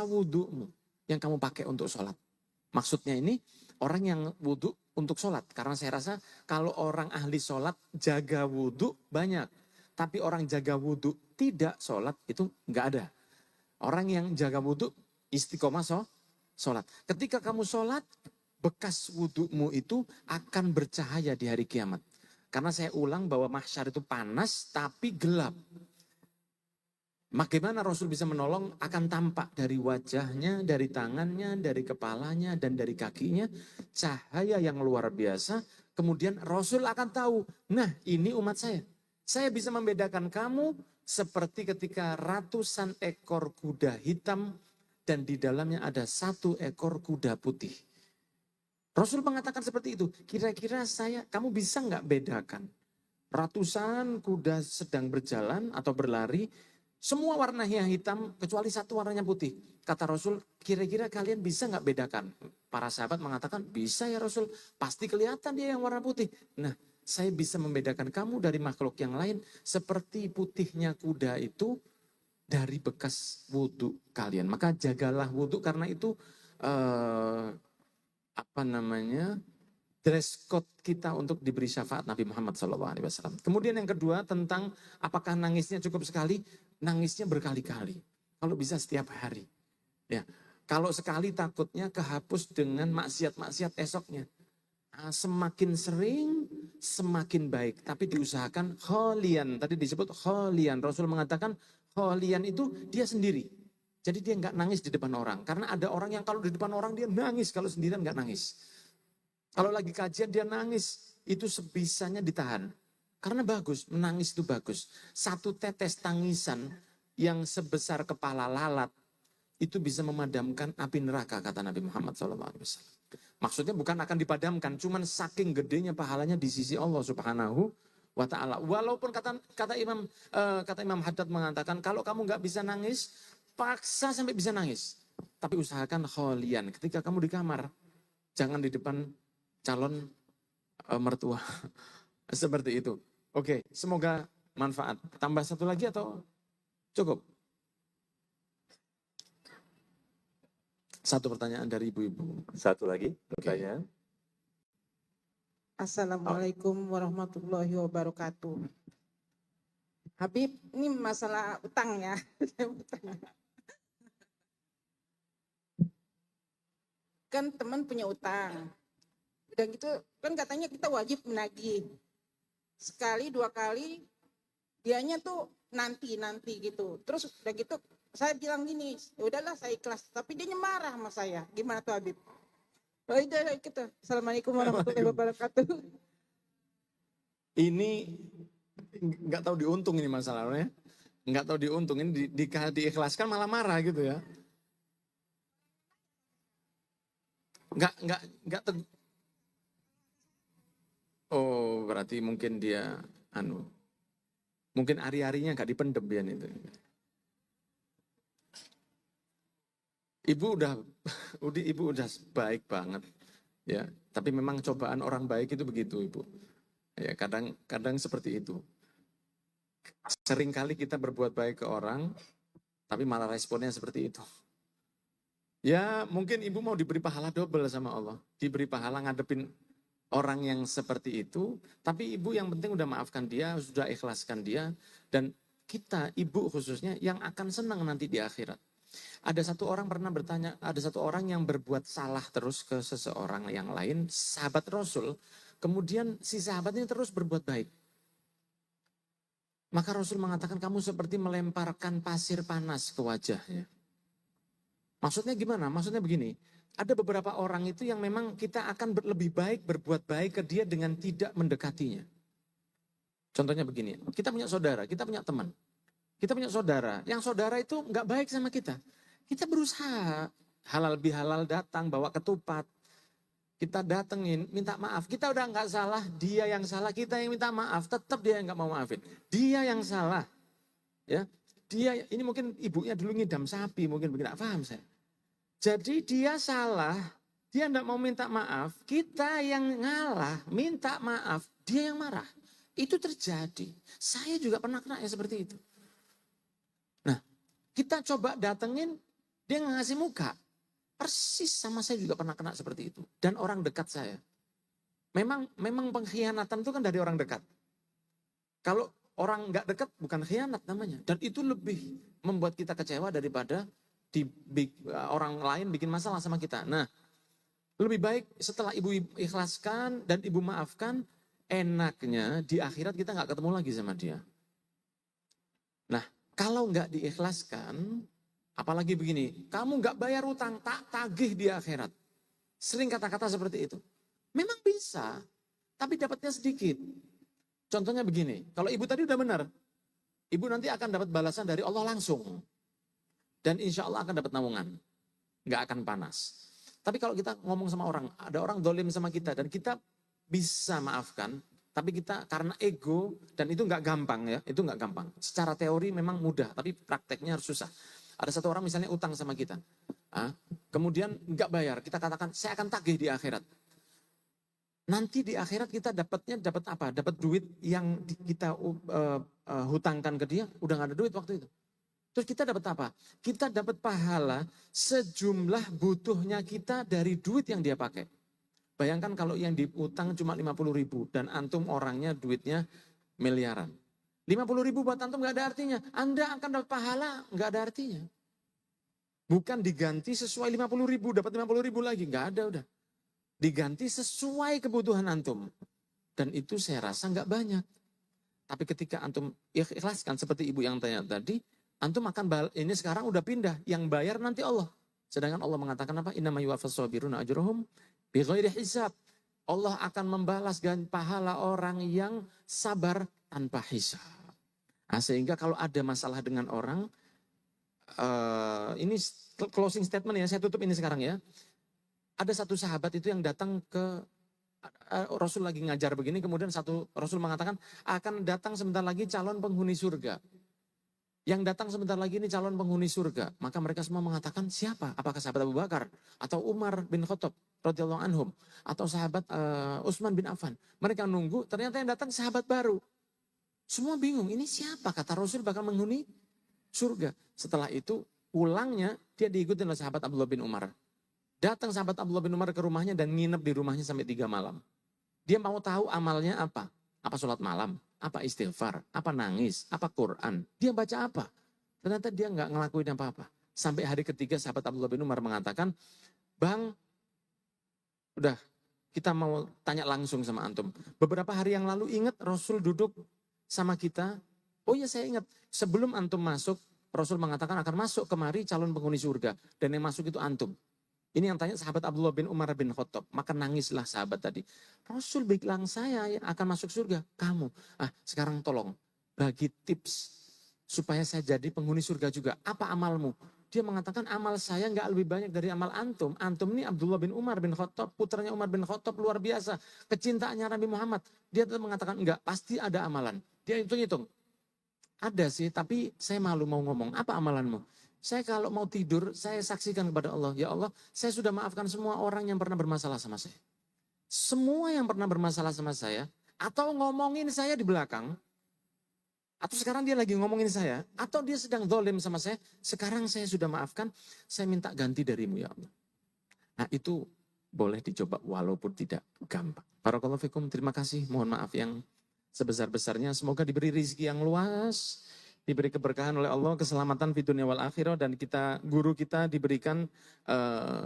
wudhumu yang kamu pakai untuk sholat. Maksudnya ini orang yang wudhu untuk sholat. Karena saya rasa kalau orang ahli sholat jaga wudhu banyak. Tapi orang jaga wudhu tidak sholat itu nggak ada. Orang yang jaga wudhu istiqomah sholat. Ketika kamu sholat, bekas wudhumu itu akan bercahaya di hari kiamat. Karena saya ulang bahwa mahsyar itu panas tapi gelap. Bagaimana Rasul bisa menolong? Akan tampak dari wajahnya, dari tangannya, dari kepalanya, dan dari kakinya. Cahaya yang luar biasa. Kemudian Rasul akan tahu, nah ini umat saya. Saya bisa membedakan kamu seperti ketika ratusan ekor kuda hitam dan di dalamnya ada 1 ekor kuda putih. Rasul mengatakan seperti itu. Kira-kira kamu bisa nggak bedakan? Ratusan kuda sedang berjalan atau berlari, semua warnanya hitam kecuali 1 warnanya putih. Kata Rasul, kira-kira kalian bisa nggak bedakan? Para sahabat mengatakan, bisa ya Rasul, pasti kelihatan dia yang warna putih. Nah, saya bisa membedakan kamu dari makhluk yang lain seperti putihnya kuda itu dari bekas wudhu kalian. Maka jagalah wudhu karena itu dress code kita untuk diberi syafaat Nabi Muhammad SAW. Kemudian yang kedua tentang apakah nangisnya cukup sekali, nangisnya berkali-kali. Kalau bisa setiap hari. Ya, kalau sekali takutnya kehapus dengan maksiat-maksiat esoknya. Semakin sering, semakin baik. Tapi diusahakan kholian. Tadi disebut kholian. Rasul mengatakan kholian itu dia sendiri. Jadi dia nggak nangis di depan orang. Karena ada orang yang kalau di depan orang dia nangis, kalau sendirian nggak nangis. Kalau lagi kajian dia nangis, itu sebisanya ditahan. Karena bagus, menangis itu bagus. 1 tetes tangisan yang sebesar kepala lalat, itu bisa memadamkan api neraka, kata Nabi Muhammad SAW. Maksudnya bukan akan dipadamkan, cuman saking gedenya pahalanya di sisi Allah Subhanahu wa ta'ala. Walaupun kata Imam Haddad mengatakan, kalau kamu nggak bisa nangis, paksa sampai bisa nangis. Tapi usahakan kholian. Ketika kamu di kamar, jangan di depan calon mertua. Seperti itu. Oke, semoga manfaat. Tambah 1 lagi atau cukup? 1 pertanyaan dari ibu-ibu. 1 lagi pertanyaan. Assalamualaikum warahmatullahi wabarakatuh. Habib, ini masalah utang ya. Kan teman punya utang. Udah gitu kan katanya kita wajib menagih. Sekali 2 kali dianya tuh nanti gitu. Terus udah gitu saya bilang gini, udahlah saya ikhlas. Tapi dia marah sama saya. Gimana tuh Habib? Udah gitu. Assalamualaikum warahmatullahi wabarakatuh. Ini nggak tahu diuntung ini masalahnya. Nggak tahu diuntung, ini diikhlaskan malah marah gitu ya. Nggak Oh, berarti mungkin dia mungkin ari-arinya nggak dipendem ya itu. Ibu udah baik banget ya, tapi memang cobaan orang baik itu begitu Ibu. Ya, kadang seperti itu. Seringkali kita berbuat baik ke orang, tapi malah responnya seperti itu. Ya, mungkin Ibu mau diberi pahala double sama Allah, diberi pahala ngadepin orang yang seperti itu, tapi Ibu yang penting udah maafkan dia, sudah ikhlaskan dia, dan kita, Ibu khususnya, yang akan senang nanti di akhirat. Ada 1 orang pernah bertanya, ada 1 orang yang berbuat salah terus ke seseorang yang lain, sahabat Rasul, kemudian si sahabat ini terus berbuat baik. Maka Rasul mengatakan kamu seperti melemparkan pasir panas ke wajahnya. Maksudnya gimana? Maksudnya begini, ada beberapa orang itu yang memang kita akan lebih baik berbuat baik ke dia dengan tidak mendekatinya. Contohnya begini, kita punya saudara, kita punya teman. Kita punya saudara, yang saudara itu nggak baik sama kita. Kita berusaha halal bihalal datang, bawa ketupat. Kita datengin, minta maaf. Kita udah nggak salah, dia yang salah, kita yang minta maaf. Tetap dia yang nggak mau maafin. Dia yang salah. Ya, dia ini mungkin ibunya dulu ngidam sapi, mungkin begini, paham saya. Jadi dia salah, dia enggak mau minta maaf, kita yang ngalah, minta maaf, dia yang marah. Itu terjadi. Saya juga pernah kena yang seperti itu. Nah, kita coba datengin, Dia nggak ngasih muka. Persis sama saya juga pernah kena seperti itu. Dan orang dekat saya. Memang pengkhianatan itu kan dari orang dekat. Kalau orang nggak dekat bukan khianat namanya. Dan itu lebih membuat kita kecewa daripada orang lain bikin masalah sama kita. Nah, lebih baik setelah ibu ikhlaskan dan ibu maafkan, enaknya di akhirat kita nggak ketemu lagi sama dia. Nah, kalau nggak diikhlaskan, apalagi begini, kamu nggak bayar utang, tak tagih di akhirat. Sering kata-kata seperti itu. Memang bisa, tapi dapatnya sedikit. Contohnya begini, kalau ibu tadi udah benar, ibu nanti akan dapat balasan dari Allah langsung. Dan insya Allah akan dapat naungan. Nggak akan panas. Tapi kalau kita ngomong sama orang, ada orang dolim sama kita, dan kita bisa maafkan, tapi kita karena ego, dan itu nggak gampang ya, itu nggak gampang. Secara teori memang mudah, tapi prakteknya harus susah. Ada satu orang misalnya utang sama kita, kemudian nggak bayar, kita katakan saya akan tagih di akhirat. Nanti di akhirat kita dapat apa? Dapat duit yang kita hutangkan ke dia, udah nggak ada duit waktu itu. Terus kita dapat apa? Kita dapat pahala sejumlah butuhnya kita dari duit yang dia pakai. Bayangkan kalau yang diutang cuma 50.000 dan antum orangnya duitnya miliaran. 50.000 buat antum nggak ada artinya. Anda akan dapat pahala nggak ada artinya. Bukan diganti sesuai 50.000 dapat 50.000 lagi, nggak ada udah. Diganti sesuai kebutuhan antum. Dan itu saya rasa nggak banyak. Tapi ketika antum ikhlaskan seperti ibu yang tanya tadi, antum akan ini sekarang udah pindah, yang bayar nanti Allah. Sedangkan Allah mengatakan apa? Innama yuwaffas sabiruna ajruhum bighairi hisab. Allah akan membalas pahala orang yang sabar tanpa hisab. Nah, sehingga kalau ada masalah dengan orang, ini closing statement ya, saya tutup ini sekarang ya. Ada satu sahabat itu yang datang ke Rasul lagi ngajar begini, kemudian satu Rasul mengatakan akan datang sebentar lagi calon penghuni surga. Yang datang sebentar lagi ini calon penghuni surga. Maka mereka semua mengatakan siapa? Apakah sahabat Abu Bakar atau Umar bin Khattab radhiyallahu anhum atau sahabat Utsman bin Affan? Mereka nunggu, ternyata yang datang sahabat baru. Semua bingung, ini siapa? Kata Rasul bakal menghuni surga. Setelah itu pulangnya dia diikuti oleh sahabat Abdullah bin Umar. Datang sahabat Abdullah bin Umar ke rumahnya dan nginep di rumahnya sampai 3 malam. Dia mau tahu amalnya apa? Apa sholat malam? Apa istighfar? Apa nangis? Apa Quran? Dia baca apa? Ternyata dia nggak ngelakuin apa-apa. Sampai hari ketiga sahabat Abdullah bin Umar mengatakan, Bang, udah kita mau tanya langsung sama antum. Beberapa hari yang lalu ingat Rasul duduk sama kita. Oh iya saya ingat, sebelum antum masuk, Rasul mengatakan akan masuk kemari calon penghuni surga. Dan yang masuk itu antum. Ini yang tanya sahabat Abdullah bin Umar bin Khattab. Maka nangislah sahabat tadi. Rasul bilang saya akan masuk surga. Kamu. Sekarang tolong bagi tips supaya saya jadi penghuni surga juga. Apa amalmu? Dia mengatakan amal saya nggak lebih banyak dari amal antum. Antum ini Abdullah bin Umar bin Khattab. Putranya Umar bin Khattab luar biasa. Kecintaannya Nabi Muhammad. Dia tetap mengatakan enggak. Pasti ada amalan. Dia hitung-hitung. Ada sih tapi saya malu mau ngomong. Apa amalanmu? Saya kalau mau tidur, saya saksikan kepada Allah. Ya Allah, saya sudah maafkan semua orang yang pernah bermasalah sama saya. Semua yang pernah bermasalah sama saya, atau ngomongin saya di belakang, atau sekarang dia lagi ngomongin saya, atau dia sedang zalim sama saya, sekarang saya sudah maafkan, saya minta ganti darimu ya Allah. Nah itu boleh dicoba walaupun tidak gampang. Barakallahu fikum, terima kasih, mohon maaf yang sebesar-besarnya. Semoga diberi rezeki yang luas, diberi keberkahan oleh Allah, keselamatan di dunia wal akhirah, dan guru kita diberikan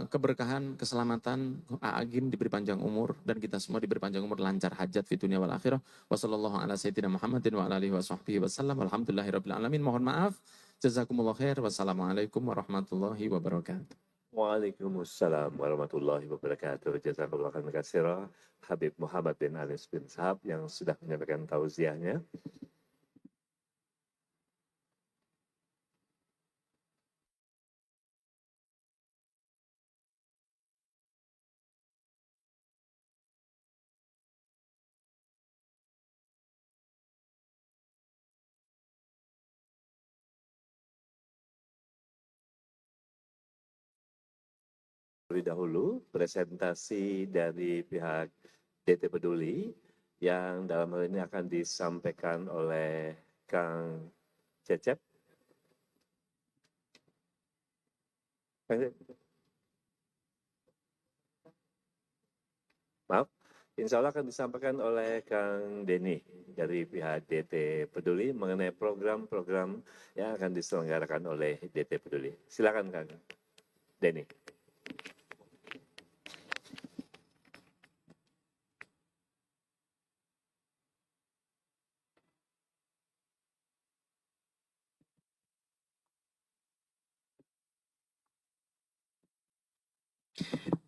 keberkahan, keselamatan, Agim diberi panjang umur, dan kita semua diberi panjang umur, lancar hajat di dunia wal akhirah. Wassallallahu ala sayyidina Muhammadin wa ala alihi wa sahbihi wasallam. Alhamdulillahirabbil alamin. Mohon maaf. Jazakumullah khair. Wassalamualaikum warahmatullahi wabarakatuh. Waalaikumsalam warahmatullahi wabarakatuh. Jazakallah khairan katsira Habib Muhammad bin Anis bin Sahab yang sudah menyampaikan tausiahnya. Terlebih dahulu presentasi dari pihak DT Peduli yang dalam hal ini akan disampaikan oleh Kang Cecep. Maaf, insya Allah akan disampaikan oleh Kang Denny dari pihak DT Peduli mengenai program-program yang akan diselenggarakan oleh DT Peduli. Silakan Kang Denny.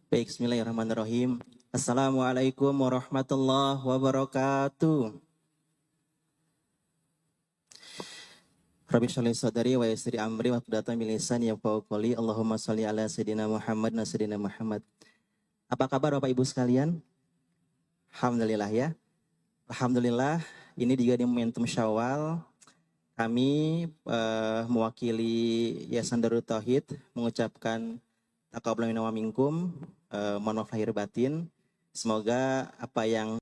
Baik, bismillahirrahmanirrahim. Assalamualaikum warahmatullahi wabarakatuh. Rabbi sholli sadari wa yassir amri wa qudatan min lisani yafqahu qawli. Allahumma sholli ala sayyidina Muhammad wa sayyidina Muhammad. Apa kabar Bapak Ibu sekalian? Alhamdulillah ya. Alhamdulillah, ini juga di momentum Syawal. Kami mewakili Yayasan Darut Tauhid mengucapkan taqabbal minna wa minkum, mohon maaf lahir batin. Semoga apa yang